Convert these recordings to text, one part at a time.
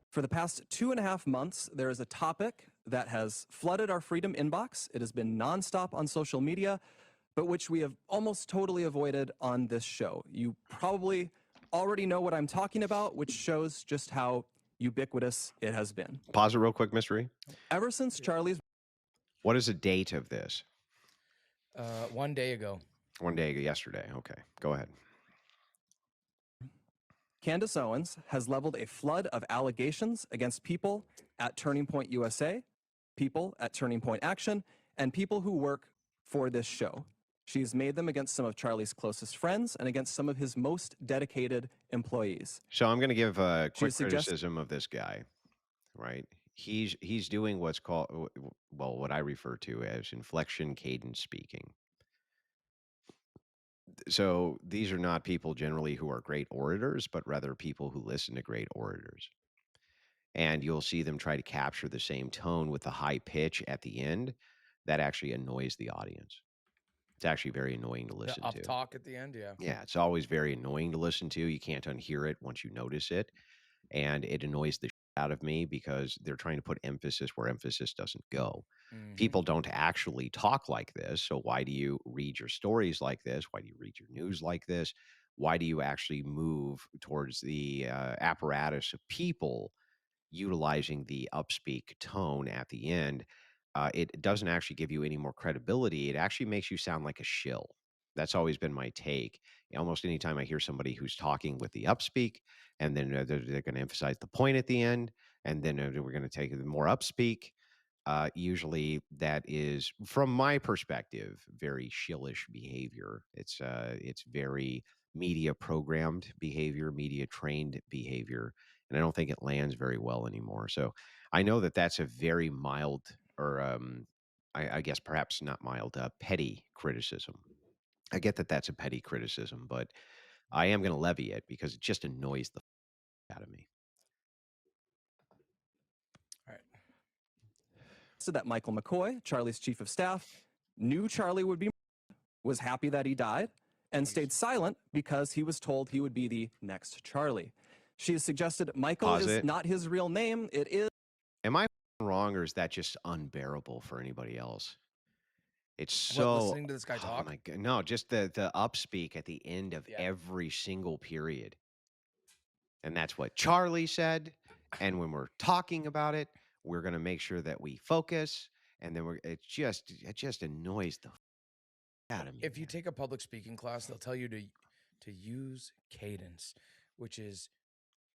For the past 2.5 months, there is a topic that has flooded our Freedom inbox. It has been nonstop on social media, but which we have almost totally avoided on this show. You probably already know what I'm talking about, which shows just how ubiquitous it has been. Pause it real quick, Mystery. Ever since Charlie's... What is the date of this? 1 day ago. 1 day ago, yesterday. Okay, go ahead. Candace Owens has leveled a flood of allegations against people at Turning Point USA, people at Turning Point Action, and people who work for this show. She's made them against some of Charlie's closest friends and against some of his most dedicated employees. So I'm going to give a quick criticism of this guy, right? He's doing what's called, well, what I refer to as inflection cadence speaking. So these are not people generally who are great orators, but rather people who listen to great orators. And you'll see them try to capture the same tone with the high pitch at the end. That actually annoys the audience. It's actually very annoying to listen to. The up talk at the end, yeah. Yeah, it's always very annoying to listen to. You can't unhear it once you notice it. And it annoys the shit out of me because they're trying to put emphasis where emphasis doesn't go. Mm-hmm. People don't actually talk like this. So why do you read your stories like this? Why do you read your news like this? Why do you actually move towards the apparatus of people utilizing the upspeak tone at the end? It doesn't actually give you any more credibility. It actually makes you sound like a shill. That's always been my take. Almost anytime I hear somebody who's talking with the upspeak, and then they're going to emphasize the point at the end, and then we're going to take the more upspeak. Usually that is, from my perspective, very shillish behavior. It's very media programmed behavior, media trained behavior, and I don't think it lands very well anymore. So I know that that's a very mild, or I guess perhaps not mild, petty criticism. I get that that's a petty criticism, but I am going to levy it because it just annoys the out of me. All right. So that Michael McCoy, Charlie's chief of staff, knew Charlie would be, was happy that he died, and stayed silent because he was told he would be the next Charlie. She has suggested Michael is not his real name. It is. Am I wrong, or is that just unbearable for anybody else? It's so listening to this guy talk. Oh my God. No, just the upspeak at the end of every single period. And that's what Charlie said. And when we're talking about it, we're going to make sure that we focus. And then it just annoys the out of me. If you take a public speaking class, they'll tell you to use cadence, which is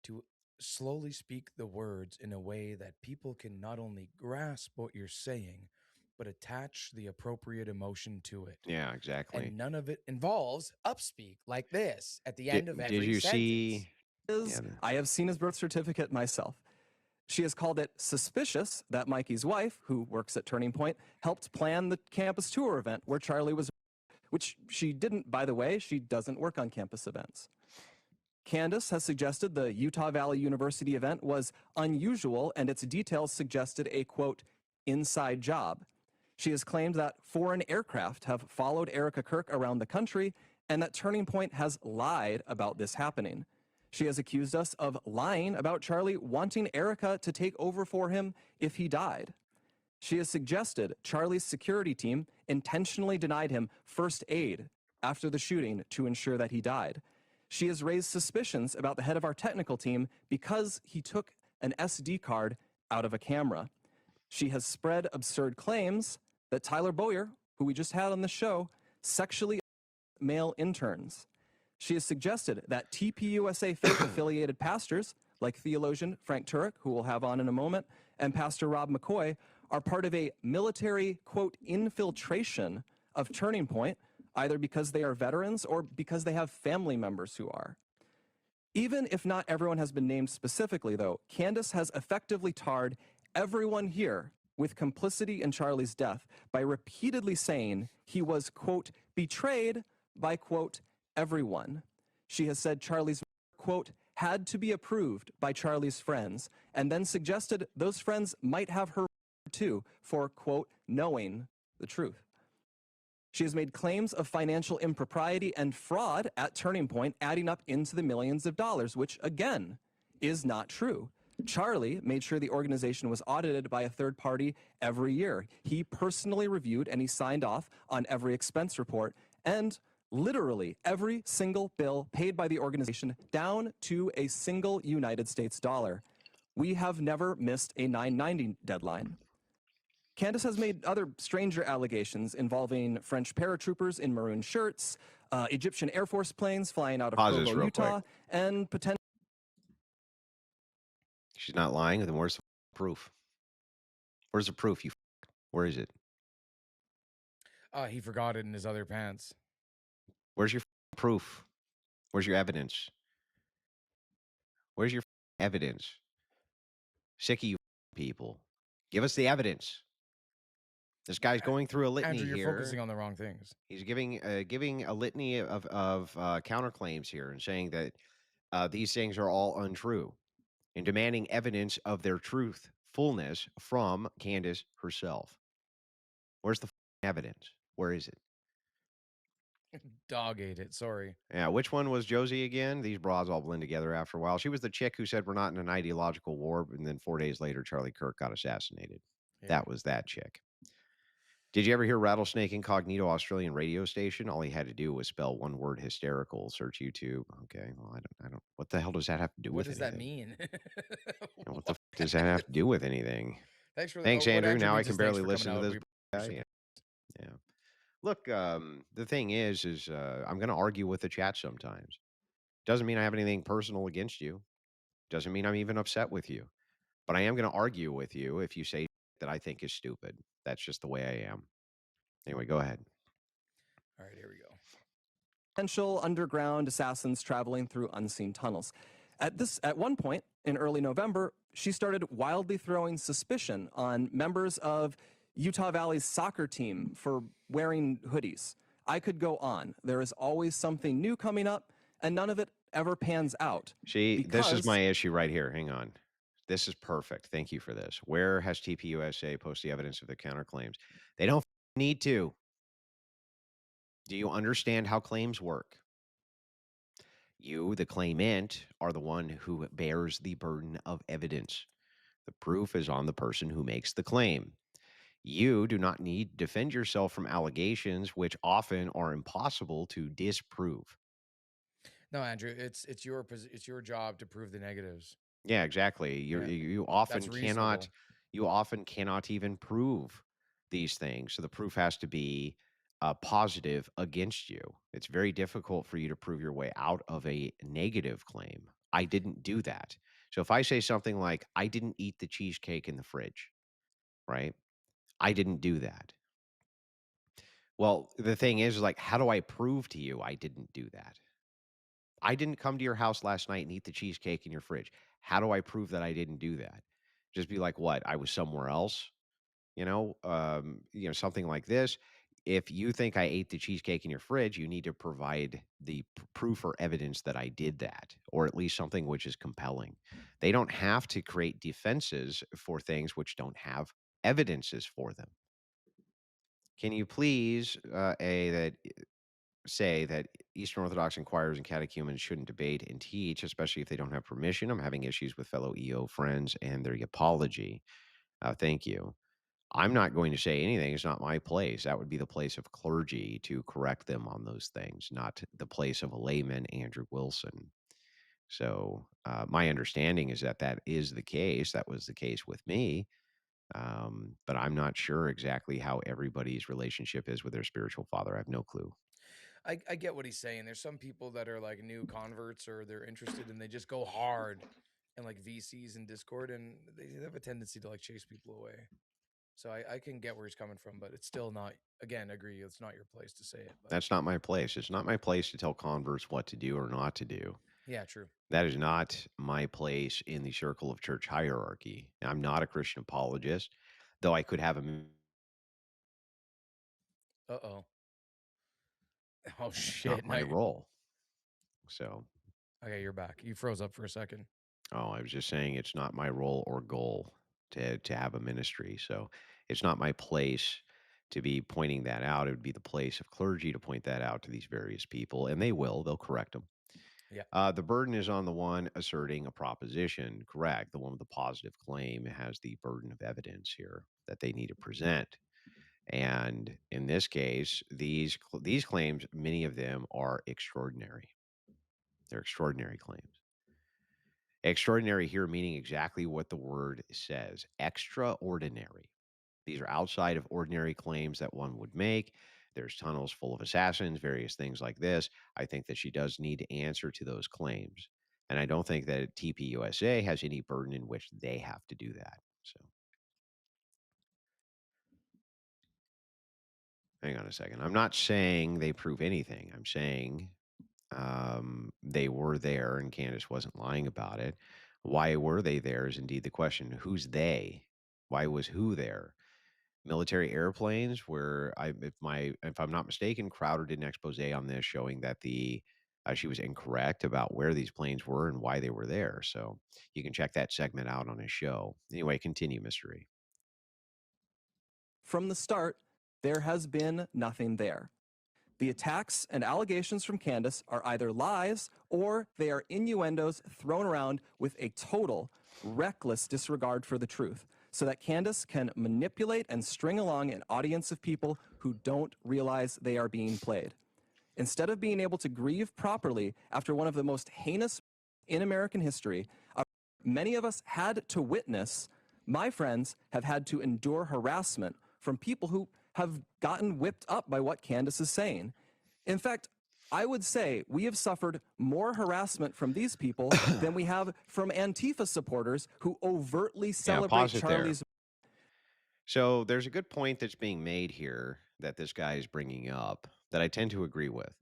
to slowly speak the words in a way that people can not only grasp what you're saying, but attach the appropriate emotion to it. Yeah, exactly. And none of it involves upspeak like this at the end of every sentence. Did you see? I have seen his birth certificate myself. She has called it suspicious that Mikey's wife, who works at Turning Point, helped plan the campus tour event where Charlie was, which she didn't, by the way. She doesn't work on campus events. Candace has suggested the Utah Valley University event was unusual and its details suggested a, quote, inside job. She has claimed that foreign aircraft have followed Erica Kirk around the country and that Turning Point has lied about this happening. She has accused us of lying about Charlie wanting Erica to take over for him if he died. She has suggested Charlie's security team intentionally denied him first aid after the shooting to ensure that he died. She has raised suspicions about the head of our technical team because he took an SD card out of a camera. She has spread absurd claims that Tyler Boyer, who we just had on the show, sexually male interns. She has suggested that TPUSA faith-affiliated pastors, like theologian Frank Turek, who we'll have on in a moment, and Pastor Rob McCoy, are part of a military, quote, infiltration of Turning Point, either because they are veterans or because they have family members who are. Even if not everyone has been named specifically, though, Candace has effectively tarred everyone here with complicity in Charlie's death by repeatedly saying he was, quote, betrayed by, quote, everyone. She has said Charlie's, quote, had to be approved by Charlie's friends, and then suggested those friends might have her too for, quote, knowing the truth. She has made claims of financial impropriety and fraud at Turning Point, adding up into the millions of dollars, which, again, is not true. Charlie made sure the organization was audited by a third party every year. He personally reviewed and he signed off on every expense report and literally every single bill paid by the organization down to a single United States dollar. We have never missed a 990 deadline. Candace has made other stranger allegations involving French paratroopers in maroon shirts, Egyptian Air Force planes flying out of Pause this Provo, real quick. Utah, and potential. She's not lying. Then where's the proof? Where's the proof? Where is it? He forgot it in his other pants. Where's your proof? Where's your evidence? Where's your evidence? Sick of you people. Give us the evidence. This guy's going through a litany Andrew, you're here. focusing on the wrong things. He's giving a litany of counterclaims here and saying that these things are all untrue and demanding evidence of their truthfulness from Candace herself. Where's the evidence? Where is it? Dog ate it. Sorry. Yeah, which one was Josie again? These bras all blend together after a while. She was the chick who said we're not in an ideological war, and then 4 days later, Charlie Kirk got assassinated. Yeah. That was that chick. Did you ever hear Rattlesnake Incognito Australian radio station? All he had to do was spell one word hysterical, search YouTube. Okay, well, I don't. What the hell does that have to do What with does anything? that mean? What the does that have to do with anything? Thanks for Thanks, what Andrew. Andrew Now I means can is thanks barely for listen to coming out. this We guy. appreciate Yeah. Look, the thing is I'm going to argue with the chat sometimes. Doesn't mean I have anything personal against you. Doesn't mean I'm even upset with you. But I am going to argue with you if you say that I think is stupid. That's just the way I am. Anyway, go ahead. All right, here we go. Potential underground assassins traveling through unseen tunnels. At one point in early November, she started wildly throwing suspicion on members of Utah Valley's soccer team for wearing hoodies. I could go on. There is always something new coming up, and none of it ever pans out. See, this is Because- my issue right here. Hang on. This is perfect. Thank you for this. Where has TPUSA posted the evidence of the counterclaims? They don't need to. Do you understand how claims work? You, the claimant, are the one who bears the burden of evidence. The proof is on the person who makes the claim. You do not need to defend yourself from allegations which often are impossible to disprove. No, Andrew, it's your job to prove the negatives. Yeah, exactly. You often cannot even prove these things. So the proof has to be positive against you. It's very difficult for you to prove your way out of a negative claim. I didn't do that. So if I say something like, I didn't eat the cheesecake in the fridge, right? I didn't do that. Well, the thing is, like, how do I prove to you I didn't do that? I didn't come to your house last night and eat the cheesecake in your fridge. How do I prove that I didn't do that? Just be like, what? I was somewhere else, something like this. If you think I ate the cheesecake in your fridge, you need to provide the proof or evidence that I did that, or at least something which is compelling. They don't have to create defenses for things which don't have evidences for them. Can you please say that Eastern Orthodox inquirers and catechumens shouldn't debate and teach, especially if they don't have permission? I'm having issues with fellow EO friends and their apology. Thank you. I'm not going to say anything. It's not my place. That would be the place of clergy to correct them on those things, not the place of a layman, Andrew Wilson. So my understanding is that that is the case. That was the case with me. But I'm not sure exactly how everybody's relationship is with their spiritual father. I have no clue. I get what he's saying. There's some people that are like new converts or they're interested and they just go hard and like VCs and Discord, and they have a tendency to like chase people away. So I can get where he's coming from, but it's still not, again, agree, it's not your place to say it. But That's not my place. It's not my place to tell converts what to do or not to do. yeah, true. That is not my place in the circle of church hierarchy. I'm not a Christian apologist, though I could have a Uh-oh. Oh not shit. my role. So, Okay, you're back. You froze up for a second. I was just saying it's not my role or goal to have a ministry. So it's not my place to be pointing that out. It would be the place of clergy to point that out to these various people, and they will. They'll correct them. Yeah. The burden is on the one asserting a proposition. Correct. The one with the positive claim has the burden of evidence here that they need to present. And in this case, these claims, many of them are extraordinary. They're extraordinary claims. Extraordinary here meaning exactly what the word says. Extraordinary. These are outside of ordinary claims that one would make. There's tunnels full of assassins, various things like this. I think that she does need to answer to those claims. And I don't think that TPUSA has any burden in which they have to do that. So hang on a second. I'm not saying they prove anything. I'm saying they were there and Candace wasn't lying about it. Why were they there is indeed the question. Who's they? Why was who there? Military airplanes where if I'm not mistaken, Crowder did an expose on this showing that she was incorrect about where these planes were and why they were there. So you can check that segment out on his show. Anyway, continue, Mystery. From the start, there has been nothing there. The attacks and allegations from Candace are either lies or they are innuendos thrown around with a total, reckless disregard for the truth, so that Candace can manipulate and string along an audience of people who don't realize they are being played. Instead of being able to grieve properly after one of the most heinous in American history, many of us had to witness, my friends have had to endure harassment from people who have gotten whipped up by what Candace is saying. In fact, I would say we have suffered more harassment from these people than we have from Antifa supporters who overtly celebrate pause it there. Charlie's. So there's a good point that's being made here that this guy is bringing up that I tend to agree with.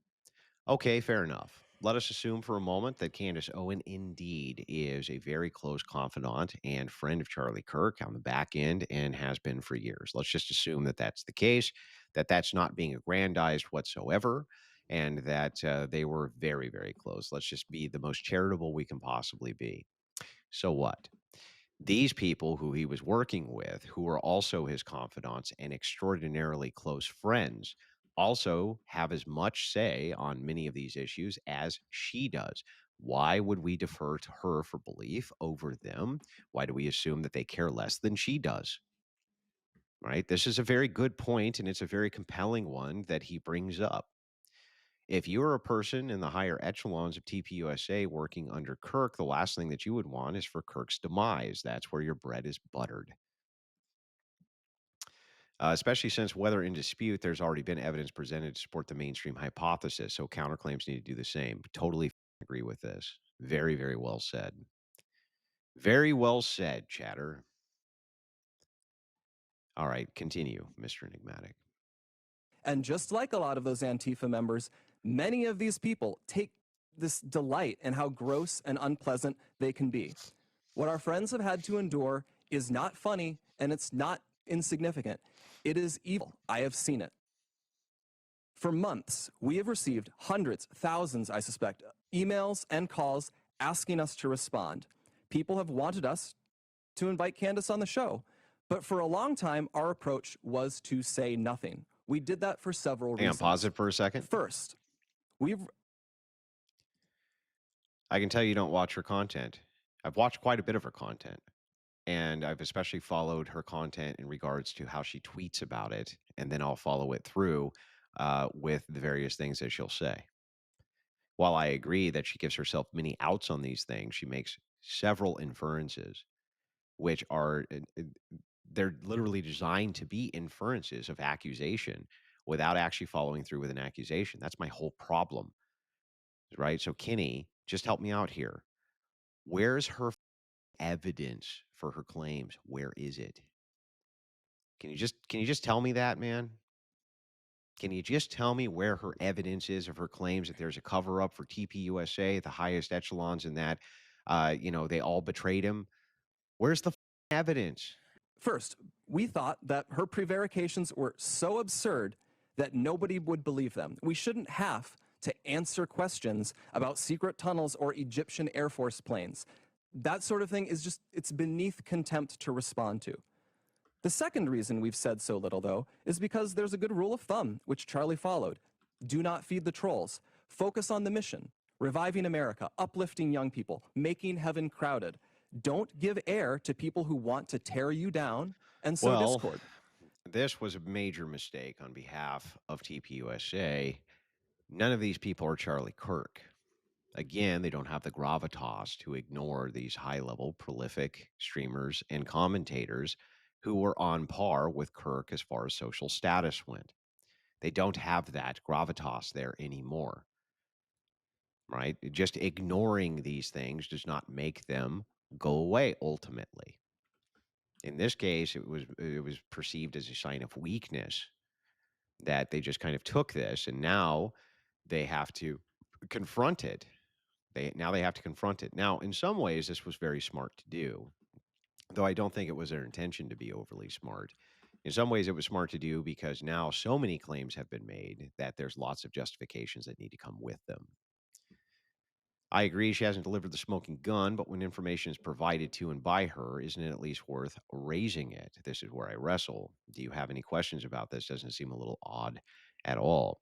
Okay, fair enough. Let us assume for a moment that Candace Owen indeed is a very close confidant and friend of Charlie Kirk on the back end and has been for years. Let's just assume that that's the case, that that's not being aggrandized whatsoever, and that they were very, very close. Let's just be the most charitable we can possibly be. So what? These people who he was working with, who are also his confidants and extraordinarily close friends, also have as much say on many of these issues as she does. Why would we defer to her for belief over them? Why do we assume that they care less than she does? Right? This is a very good point, and it's a very compelling one that he brings up. If you're a person in the higher echelons of TPUSA working under Kirk, the last thing that you would want is for Kirk's demise. That's where your bread is buttered. Especially since, whether in dispute, there's already been evidence presented to support the mainstream hypothesis. So counterclaims need to do the same. Totally agree with this. Very, very well said. Very well said, chatter. All right, continue, Mr. Enigmatic. And just like a lot of those Antifa members, many of these people take this delight in how gross and unpleasant they can be. What our friends have had to endure is not funny, and it's not insignificant. It is evil. I have seen it. For months, we have received hundreds, thousands, I suspect, emails and calls asking us to respond. People have wanted us to invite Candace on the show. But for a long time, our approach was to say nothing. We did that for several reasons. Pause it for a second. First, I can tell you don't watch her content. I've watched quite a bit of her content. And I've especially followed her content in regards to how she tweets about it. And then I'll follow it through with the various things that she'll say. While I agree that she gives herself many outs on these things, she makes several inferences, which are, they're literally designed to be inferences of accusation without actually following through with an accusation. That's my whole problem, right? So Kinney, just help me out here. Where's her evidence for her claims? Where is it? Can you just tell me that, man? Can you just tell me where her evidence is of her claims that there's a cover up for TPUSA, the highest echelons in that, they all betrayed him? Where's the evidence? First, we thought that her prevarications were so absurd that nobody would believe them. We shouldn't have to answer questions about secret tunnels or Egyptian Air Force planes. That sort of thing is just, it's beneath contempt to respond to. The second reason we've said so little, though, is because there's a good rule of thumb, which Charlie followed. Do not feed the trolls. Focus on the mission. reviving America, uplifting young people, making heaven crowded. Don't give air to people who want to tear you down and sow Well, discord. this was a major mistake on behalf of TPUSA. None of these people are Charlie Kirk. Again, they don't have the gravitas to ignore these high-level, prolific streamers and commentators who were on par with Kirk as far as social status went. They don't have that gravitas there anymore, right? Just ignoring these things does not make them go away ultimately. In this case, it was perceived as a sign of weakness that they just kind of took this, and now they have to confront it. They have to confront it. Now, in some ways, this was very smart to do, though I don't think it was their intention to be overly smart. In some ways, it was smart to do because now so many claims have been made that there's lots of justifications that need to come with them. I agree she hasn't delivered the smoking gun, but when information is provided to and by her, isn't it at least worth raising it? This is where I wrestle. Do you have any questions about this? Doesn't seem a little odd at all.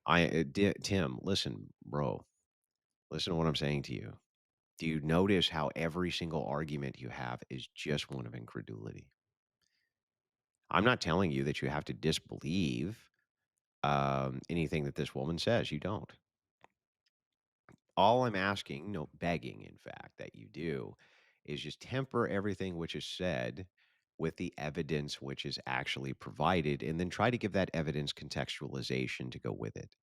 Tim, listen, bro, listen to what I'm saying to you. Do you notice how every single argument you have is just one of incredulity? I'm not telling you that you have to disbelieve anything that this woman says. You don't. All I'm asking, no, begging, in fact, that you do is just temper everything which is said with the evidence which is actually provided, and then try to give that evidence contextualization to go with it.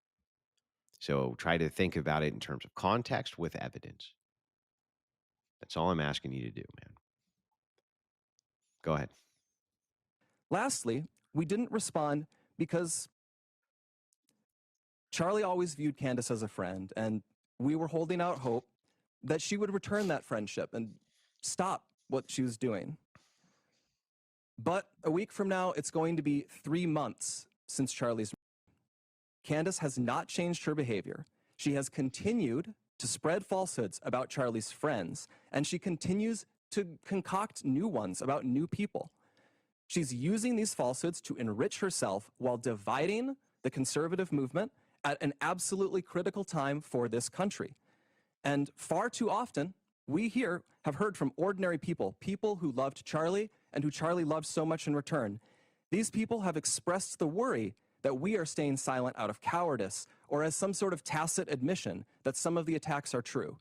So try to think about it in terms of context with evidence. That's all I'm asking you to do, man. Go ahead. Lastly, we didn't respond because Charlie always viewed Candace as a friend, and we were holding out hope that she would return that friendship and stop what she was doing. But a week from now, it's going to be 3 months since Charlie's. Candace has not changed her behavior. She has continued to spread falsehoods about Charlie's friends, and she continues to concoct new ones about new people. She's using these falsehoods to enrich herself while dividing the conservative movement at an absolutely critical time for this country. And far too often, we here have heard from ordinary people, people who loved Charlie and who Charlie loved so much in return. These people have expressed the worry that we are staying silent out of cowardice or as some sort of tacit admission that some of the attacks are true.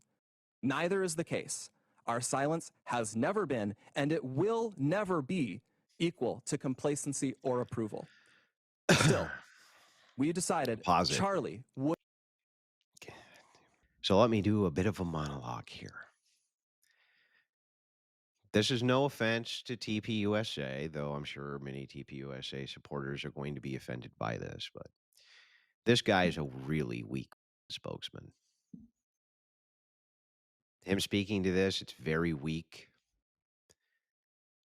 Neither is the case. Our silence has never been, and it will never be, equal to complacency or approval. Still, we decided Pause it. Charlie would. So let me do a bit of a monologue here. This is no offense to TPUSA, though I'm sure many TPUSA supporters are going to be offended by this, but this guy is a really weak spokesman. Him speaking to this, it's very weak.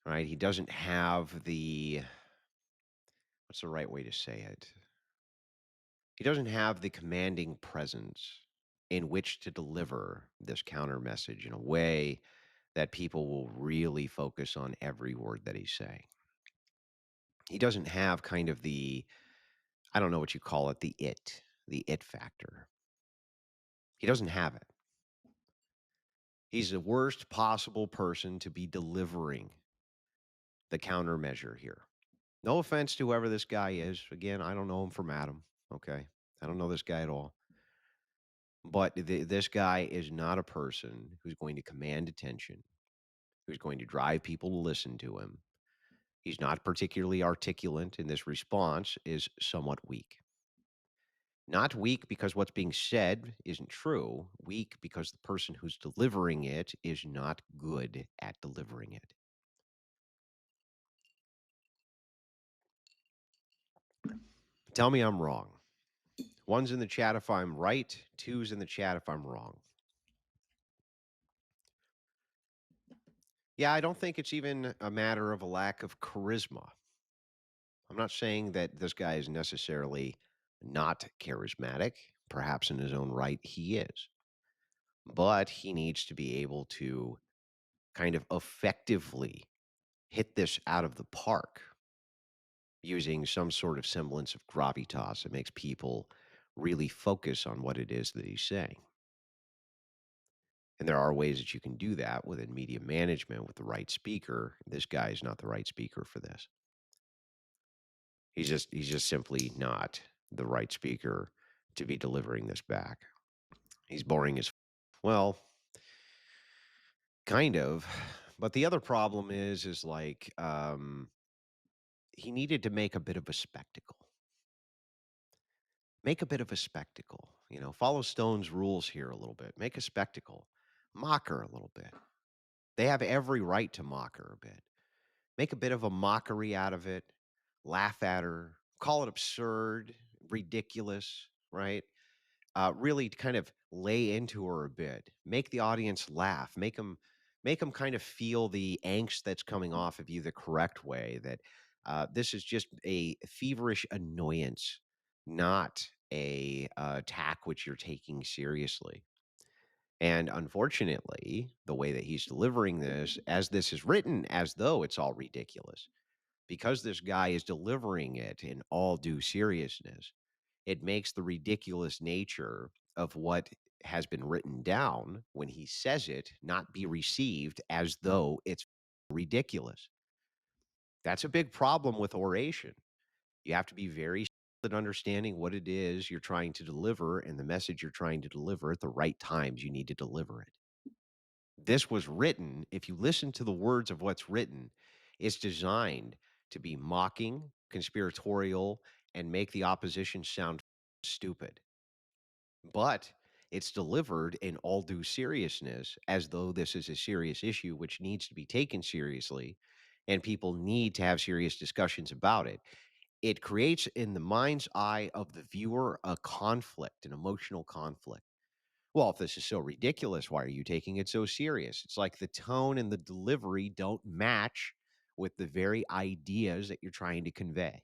Right? He doesn't have what's the right way to say it? He doesn't have the commanding presence in which to deliver this counter message in a way that people will really focus on every word that he's saying. He doesn't have kind of I don't know what you call it, the it factor. He doesn't have it. He's the worst possible person to be delivering the countermeasure here. No offense to whoever this guy is. Again, I don't know him from Adam. Okay. I don't know this guy at all. But this guy is not a person who's going to command attention, who's going to drive people to listen to him. He's not particularly articulate, and this response is somewhat weak. Not weak because what's being said isn't true, weak because the person who's delivering it is not good at delivering it. Tell me I'm wrong. One's in the chat if I'm right, two's in the chat if I'm wrong. Yeah, I don't think it's even a matter of a lack of charisma. I'm not saying that this guy is necessarily not charismatic. Perhaps in his own right, he is. But he needs to be able to kind of effectively hit this out of the park using some sort of semblance of gravitas that makes people really focus on what it is that he's saying. And there are ways that you can do that within media management with the right speaker. This guy is not the right speaker for this. He's just simply not the right speaker to be delivering this back. He's boring as well, kind of. But the other problem is like he needed to make a bit of a spectacle. Make a bit of a spectacle. Follow Stone's rules here a little bit. Make a spectacle. Mock her a little bit. They have every right to mock her a bit. Make a bit of a mockery out of it. Laugh at her. Call it absurd, ridiculous, right? Really kind of lay into her a bit. Make the audience laugh. Make them kind of feel the angst that's coming off of you the correct way. That this is just a feverish annoyance, not a attack which you're taking seriously. And unfortunately, the way that he's delivering this, as this is written, as though it's all ridiculous, because this guy is delivering it in all due seriousness, it makes the ridiculous nature of what has been written down when he says it not be received as though it's ridiculous. That's a big problem with oration. You have to be very skilled at understanding what it is you're trying to deliver and the message you're trying to deliver at the right times you need to deliver it. This was written, if you listen to the words of what's written, it's designed to be mocking, conspiratorial, and make the opposition sound stupid. But it's delivered in all due seriousness as though this is a serious issue which needs to be taken seriously and people need to have serious discussions about it. It creates in the mind's eye of the viewer a conflict, an emotional conflict. Well, if this is so ridiculous, why are you taking it so serious? It's like the tone and the delivery don't match with the very ideas that you're trying to convey.